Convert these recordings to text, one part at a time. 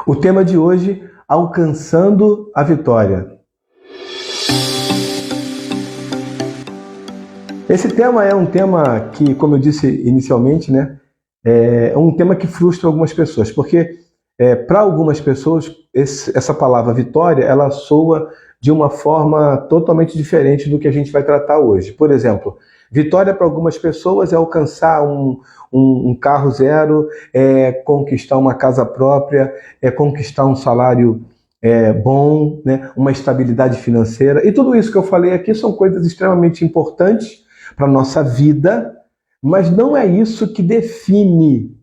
O tema de hoje, alcançando a vitória. Esse tema é um tema que, como eu disse inicialmente, né, é um tema que frustra algumas pessoas, porque para algumas pessoas essa palavra vitória, ela soa de uma forma totalmente diferente do que a gente vai tratar hoje. Por exemplo, vitória para algumas pessoas é alcançar um carro zero, é conquistar uma casa própria, é conquistar um salário bom, né, uma estabilidade financeira. E tudo isso que eu falei aqui são coisas extremamente importantes para a nossa vida, mas não é isso que define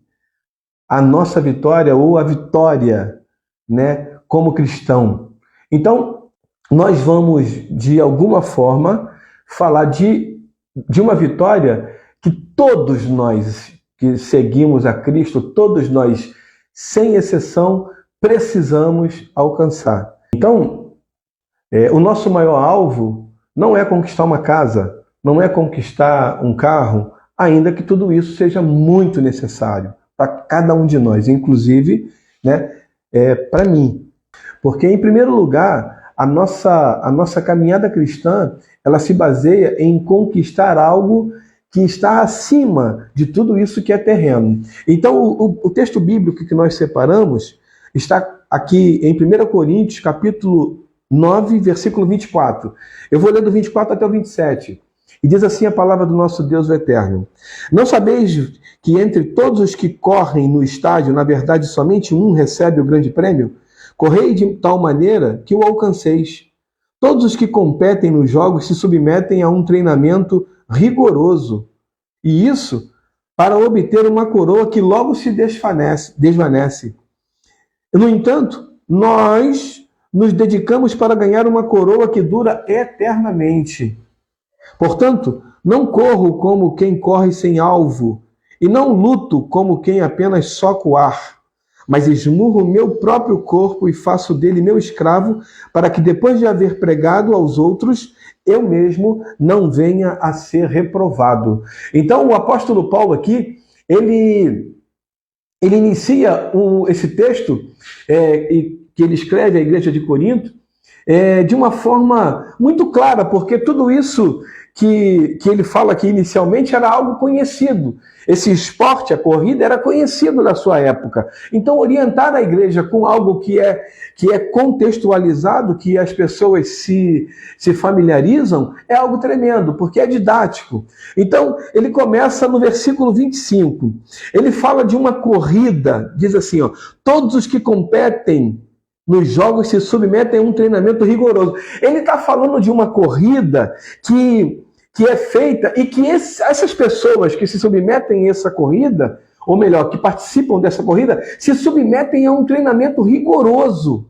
a nossa vitória ou a vitória, né, como cristão. Então, nós vamos, de alguma forma, falar de uma vitória que todos nós que seguimos a Cristo, todos nós, sem exceção, precisamos alcançar. Então, o nosso maior alvo não é conquistar uma casa, não é conquistar um carro, ainda que tudo isso seja muito necessário para cada um de nós, inclusive, né, para mim. Porque, em primeiro lugar, a nossa caminhada cristã, ela se baseia em conquistar algo que está acima de tudo isso que é terreno. Então, o texto bíblico que nós separamos está aqui em 1 Coríntios, capítulo 9, versículo 24. Eu vou ler do 24 até o 27. E diz assim a palavra do nosso Deus o Eterno: Não sabeis que entre todos os que correm no estádio, na verdade, somente um recebe o grande prêmio? Correi de tal maneira que o alcanceis. Todos os que competem nos jogos se submetem a um treinamento rigoroso. E isso para obter uma coroa que logo se desvanece. No entanto, nós nos dedicamos para ganhar uma coroa que dura eternamente. Portanto, não corro como quem corre sem alvo, e não luto como quem apenas soca o ar, mas esmurro meu próprio corpo e faço dele meu escravo, para que depois de haver pregado aos outros, eu mesmo não venha a ser reprovado. Então, o apóstolo Paulo aqui, ele inicia esse texto que ele escreve à igreja de Corinto de uma forma muito clara, porque tudo isso que ele fala aqui inicialmente era algo conhecido. Esse esporte, a corrida, era conhecido na sua época. Então, orientar a igreja com algo que é contextualizado, que as pessoas se familiarizam, é algo tremendo, porque é didático. Então, ele começa no versículo 25. Ele fala de uma corrida, diz assim, todos os que competem nos jogos se submetem a um treinamento rigoroso. Ele está falando de uma corrida que é feita e que essas pessoas que se submetem a essa corrida, ou melhor, que participam dessa corrida, se submetem a um treinamento rigoroso.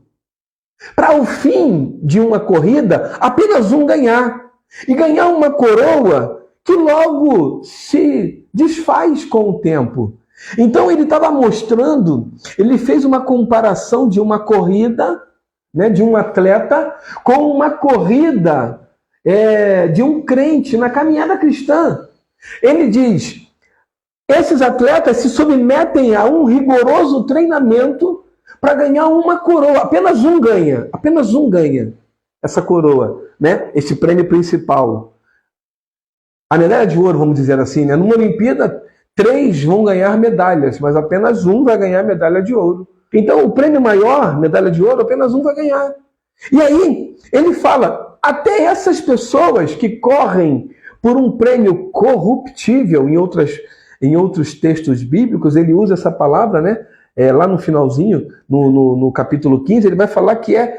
Para o fim de uma corrida, apenas um ganhar. E ganhar uma coroa que logo se desfaz com o tempo. Então ele estava mostrando, ele fez uma comparação de uma corrida, né, de um atleta, com uma corrida de um crente na caminhada cristã. Ele diz, esses atletas se submetem a um rigoroso treinamento para ganhar uma coroa. Apenas um ganha essa coroa, né, esse prêmio principal. A medalha de ouro, vamos dizer assim, né? Numa Olimpíada, 3 vão ganhar medalhas, mas apenas um vai ganhar medalha de ouro. Então, o prêmio maior, medalha de ouro, apenas um vai ganhar. E aí, ele fala, até essas pessoas que correm por um prêmio corruptível, em outros textos bíblicos, ele usa essa palavra, né? Lá no finalzinho, no capítulo 15, ele vai falar que é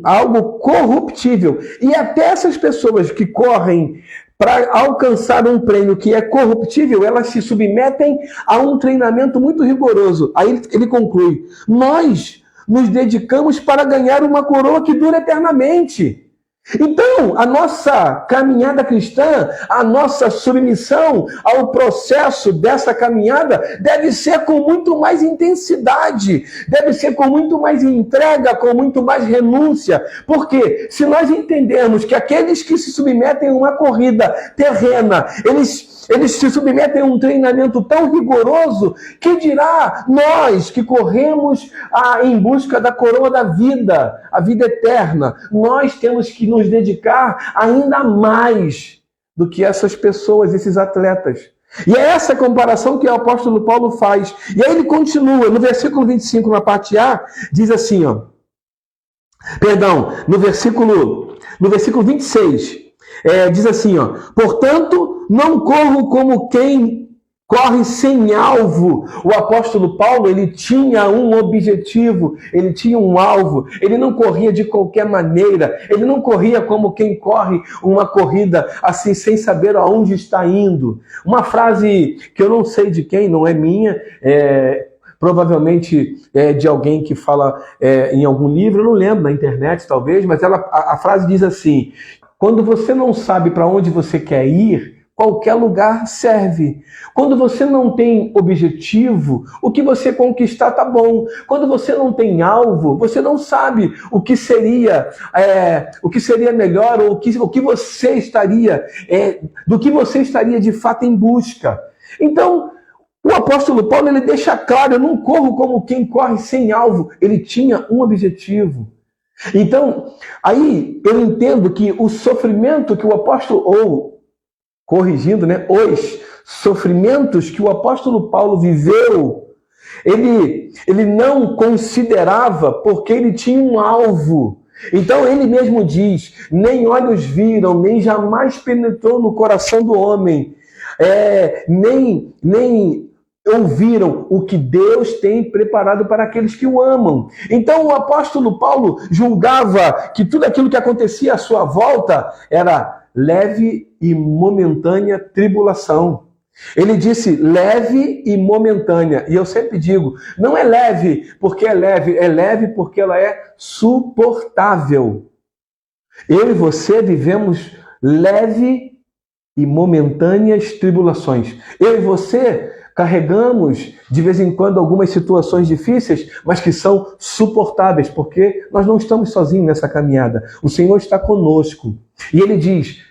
algo corruptível. E até essas pessoas que correm para alcançar um prêmio que é corruptível, elas se submetem a um treinamento muito rigoroso. Aí ele conclui, nós nos dedicamos para ganhar uma coroa que dura eternamente. Então, a nossa caminhada cristã, a nossa submissão ao processo dessa caminhada deve ser com muito mais intensidade, deve ser com muito mais entrega, com muito mais renúncia. Porque se nós entendermos que aqueles que se submetem a uma corrida terrena, eles eles se submetem a um treinamento tão rigoroso que dirá nós que corremos em busca da coroa da vida, a vida eterna. Nós temos que nos dedicar ainda mais do que essas pessoas, esses atletas. E é essa comparação que o apóstolo Paulo faz. E aí ele continua, no versículo 25, na parte A, diz assim, no versículo 26, diz assim, portanto, não corro como quem corre sem alvo. O apóstolo Paulo, ele tinha um objetivo, ele tinha um alvo, ele não corria de qualquer maneira, ele não corria como quem corre uma corrida assim, sem saber aonde está indo. Uma frase que eu não sei de quem, não é minha, provavelmente é de alguém que fala em algum livro, eu não lembro, na internet talvez, mas a frase diz assim: quando você não sabe para onde você quer ir, qualquer lugar serve. Quando você não tem objetivo, o que você conquistar tá bom. Quando você não tem alvo, você não sabe o que seria melhor, ou o que você estaria, do que você estaria de fato em busca. Então, o apóstolo Paulo, ele deixa claro: eu não corro como quem corre sem alvo. Ele tinha um objetivo. Então, aí eu entendo que o sofrimento que o apóstolo, os sofrimentos que o apóstolo Paulo viveu, ele não considerava, porque ele tinha um alvo. Então ele mesmo diz: nem olhos viram, nem jamais penetrou no coração do homem, nem ouviram o que Deus tem preparado para aqueles que o amam. Então o apóstolo Paulo julgava que tudo aquilo que acontecia à sua volta era leve e momentânea tribulação. Ele disse leve e momentânea. E eu sempre digo, não é leve porque é leve porque ela é suportável. Eu e você vivemos leve e momentâneas tribulações. Eu e você carregamos de vez em quando algumas situações difíceis, mas que são suportáveis, porque nós não estamos sozinhos nessa caminhada. O Senhor está conosco. E ele diz,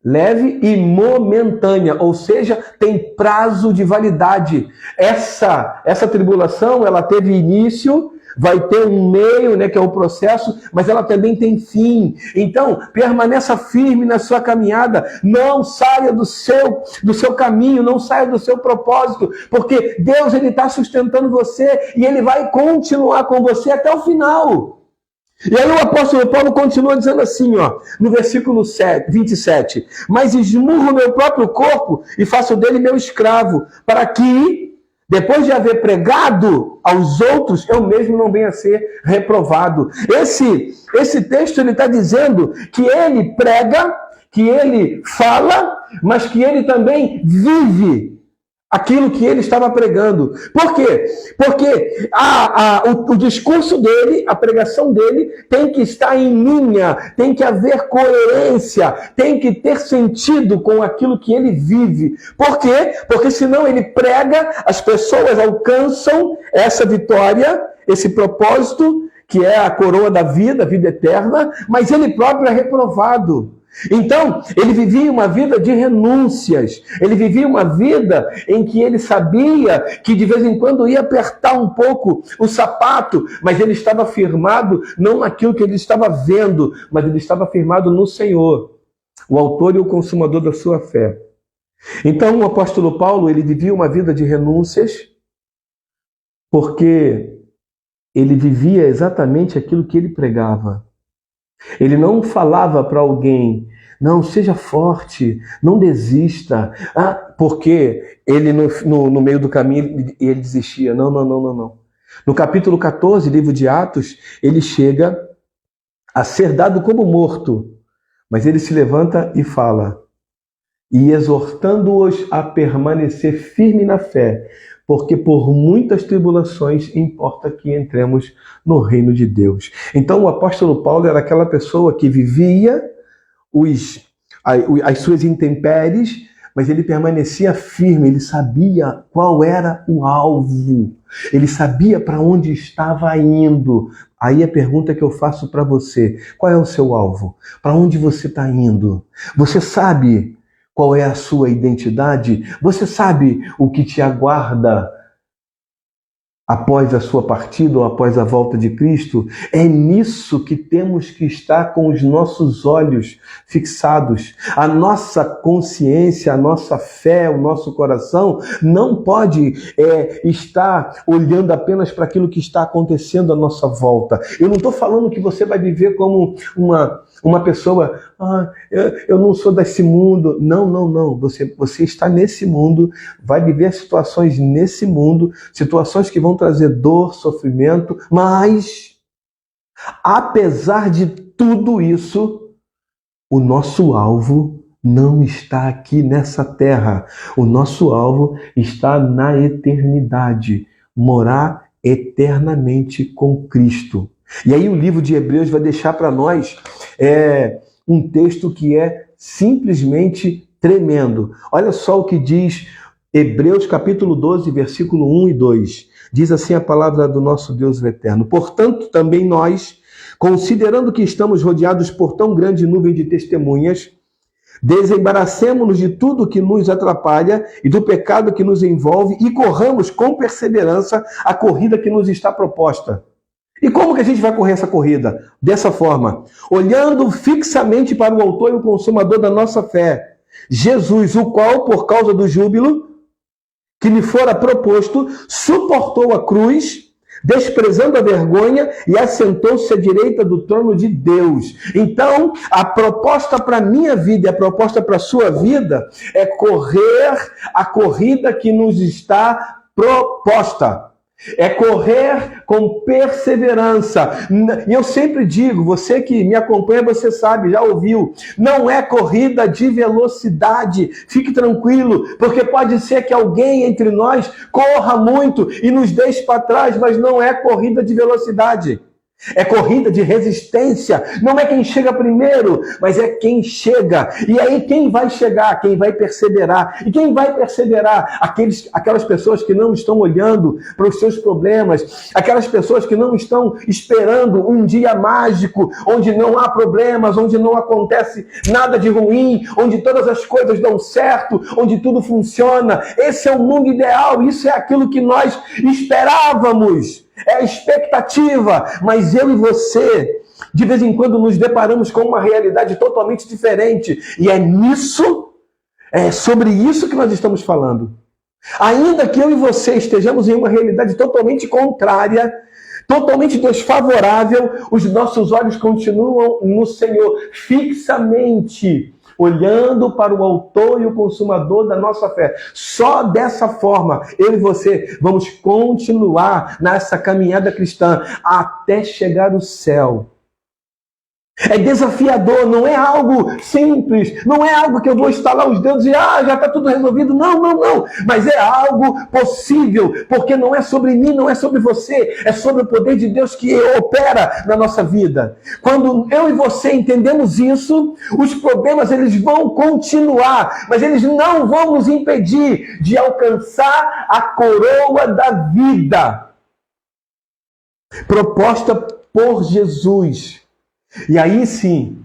leve e momentânea, ou seja, tem prazo de validade. Essa tribulação, ela teve início, vai ter um meio, que é o processo, mas ela também tem fim. Então, permaneça firme na sua caminhada, não saia do seu caminho, não saia do seu propósito, porque Deus, ele está sustentando você e ele vai continuar com você até o final. E aí o apóstolo Paulo continua dizendo assim, no versículo 27, mas esmurro meu próprio corpo e faço dele meu escravo, para que, depois de haver pregado aos outros, eu mesmo não venha a ser reprovado. Esse texto, ele está dizendo que ele prega, que ele fala, mas que ele também vive aquilo que ele estava pregando. Por quê? Porque o discurso dele, a pregação dele, tem que estar em linha, tem que haver coerência, tem que ter sentido com aquilo que ele vive. Por quê? Porque senão ele prega, as pessoas alcançam essa vitória, esse propósito, que é a coroa da vida, a vida eterna, mas ele próprio é reprovado. Então, ele vivia uma vida de renúncias, ele vivia uma vida em que ele sabia que de vez em quando ia apertar um pouco o sapato, mas ele estava firmado não naquilo que ele estava vendo, mas ele estava firmado no Senhor, o autor e o consumador da sua fé. Então, o apóstolo Paulo, ele vivia uma vida de renúncias, porque ele vivia exatamente aquilo que ele pregava. Ele não falava para alguém, não, seja forte, não desista, porque ele no meio do caminho ele desistia. Não. No capítulo 14, livro de Atos, ele chega a ser dado como morto, mas ele se levanta e fala, e exortando-os a permanecer firme na fé, porque por muitas tribulações importa que entremos no reino de Deus. Então o apóstolo Paulo era aquela pessoa que vivia as suas intempéries, mas ele permanecia firme, ele sabia qual era o alvo, ele sabia para onde estava indo. Aí a pergunta que eu faço para você, qual é o seu alvo? Para onde você está indo? Você sabe qual é a sua identidade? Você sabe o que te aguarda após a sua partida ou após a volta de Cristo? É nisso que temos que estar com os nossos olhos fixados. A nossa consciência, a nossa fé, o nosso coração não pode estar olhando apenas para aquilo que está acontecendo à nossa volta. Eu não estou falando que você vai viver como uma pessoa, eu não sou desse mundo. Não. Você está nesse mundo, vai viver situações nesse mundo, situações que vão trazer dor, sofrimento, mas, apesar de tudo isso, o nosso alvo não está aqui nessa terra. O nosso alvo está na eternidade, morar eternamente com Cristo. E aí o livro de Hebreus vai deixar para nós um texto que é simplesmente tremendo. Olha só o que diz Hebreus capítulo 12, versículo 1 e 2. Diz assim a palavra do nosso Deus eterno: portanto, também nós, considerando que estamos rodeados por tão grande nuvem de testemunhas, desembaraçemo-nos de tudo que nos atrapalha e do pecado que nos envolve e corramos com perseverança a corrida que nos está proposta. E como que a gente vai correr essa corrida? Dessa forma, olhando fixamente para o autor e o consumador da nossa fé, Jesus, o qual, por causa do júbilo que lhe fora proposto, suportou a cruz, desprezando a vergonha, e assentou-se à direita do trono de Deus. Então, a proposta para a minha vida e a proposta para a sua vida é correr a corrida que nos está proposta. É correr com perseverança. E eu sempre digo, você que me acompanha, você sabe, já ouviu, não é corrida de velocidade. Fique tranquilo, porque pode ser que alguém entre nós corra muito e nos deixe para trás, mas não é corrida de velocidade. É corrida de resistência. Não é quem chega primeiro, mas é quem chega. E aí quem vai chegar? Quem vai perseverar. E quem vai perseverar? Aquelas pessoas que não estão olhando para os seus problemas. Aquelas pessoas que não estão esperando um dia mágico, onde não há problemas, onde não acontece nada de ruim, onde todas as coisas dão certo, onde tudo funciona. Esse é o mundo ideal. Isso é aquilo que nós esperávamos. É a expectativa, mas eu e você, de vez em quando nos deparamos com uma realidade totalmente diferente. E é sobre isso que nós estamos falando. Ainda que eu e você estejamos em uma realidade totalmente contrária, totalmente desfavorável, os nossos olhos continuam no Senhor, fixamente olhando para o autor e o consumador da nossa fé. Só dessa forma, eu e você vamos continuar nessa caminhada cristã até chegar ao céu. É desafiador, não é algo simples, não é algo que eu vou estalar os dedos e já está tudo resolvido. Não. Mas é algo possível, porque não é sobre mim, não é sobre você, é sobre o poder de Deus que opera na nossa vida. Quando eu e você entendemos isso, os problemas eles vão continuar, mas eles não vão nos impedir de alcançar a coroa da vida proposta por Jesus. E aí sim,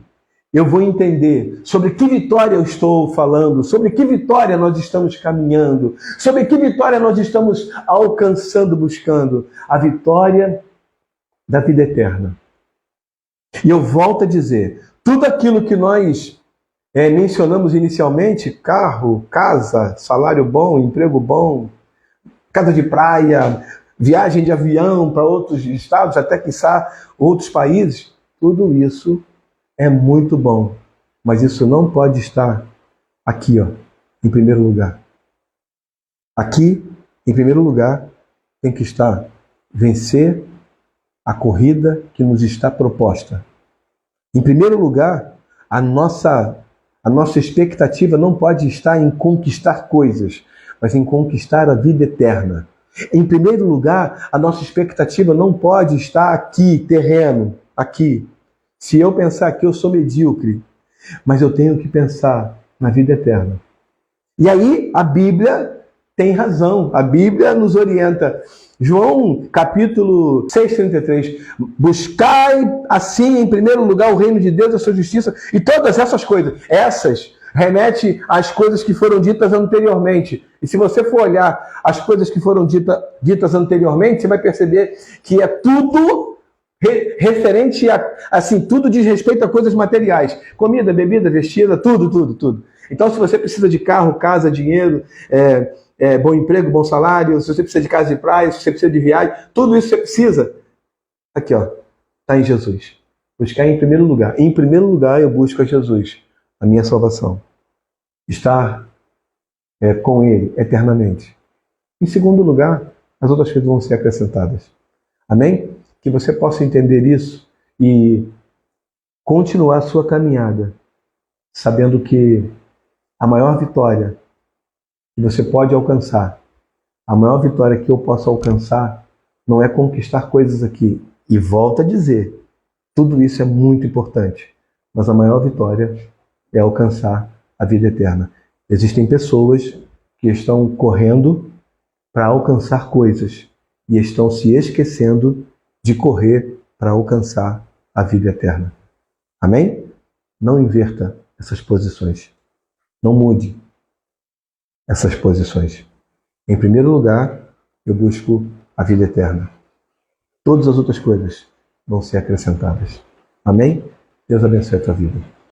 eu vou entender sobre que vitória eu estou falando, sobre que vitória nós estamos caminhando, sobre que vitória nós estamos alcançando, buscando. A vitória da vida eterna. E eu volto a dizer, tudo aquilo que nós mencionamos inicialmente, carro, casa, salário bom, emprego bom, casa de praia, viagem de avião para outros estados, até quiçá outros países, tudo isso é muito bom, mas isso não pode estar aqui, em primeiro lugar. Aqui, em primeiro lugar, tem que estar vencer a corrida que nos está proposta. Em primeiro lugar, a nossa expectativa não pode estar em conquistar coisas, mas em conquistar a vida eterna. Em primeiro lugar, a nossa expectativa não pode estar aqui, terreno, aqui. Se eu pensar que eu sou medíocre, mas eu tenho que pensar na vida eterna. E aí a Bíblia tem razão, a Bíblia nos orienta. João capítulo 6,33, buscai assim em primeiro lugar o reino de Deus e a sua justiça, e todas essas coisas, essas remete às coisas que foram ditas anteriormente. E se você for olhar as coisas que foram ditas anteriormente, você vai perceber que é tudo referente a, assim, tudo diz respeito a coisas materiais. Comida, bebida, vestida, tudo. Então, se você precisa de carro, casa, dinheiro, bom emprego, bom salário, se você precisa de casa de praia, se você precisa de viagem, tudo isso você precisa. Aqui, ó, está em Jesus. Buscar em primeiro lugar. Em primeiro lugar, eu busco a Jesus, a minha salvação. Estar com Ele eternamente. Em segundo lugar, as outras coisas vão ser acrescentadas. Amém? Que você possa entender isso e continuar a sua caminhada, sabendo que a maior vitória que você pode alcançar, a maior vitória que eu posso alcançar, não é conquistar coisas aqui. E volto a dizer, tudo isso é muito importante, mas a maior vitória é alcançar a vida eterna. Existem pessoas que estão correndo para alcançar coisas e estão se esquecendo de correr para alcançar a vida eterna. Amém? Não inverta essas posições. Não mude essas posições. Em primeiro lugar, eu busco a vida eterna. Todas as outras coisas vão ser acrescentadas. Amém? Deus abençoe a tua vida.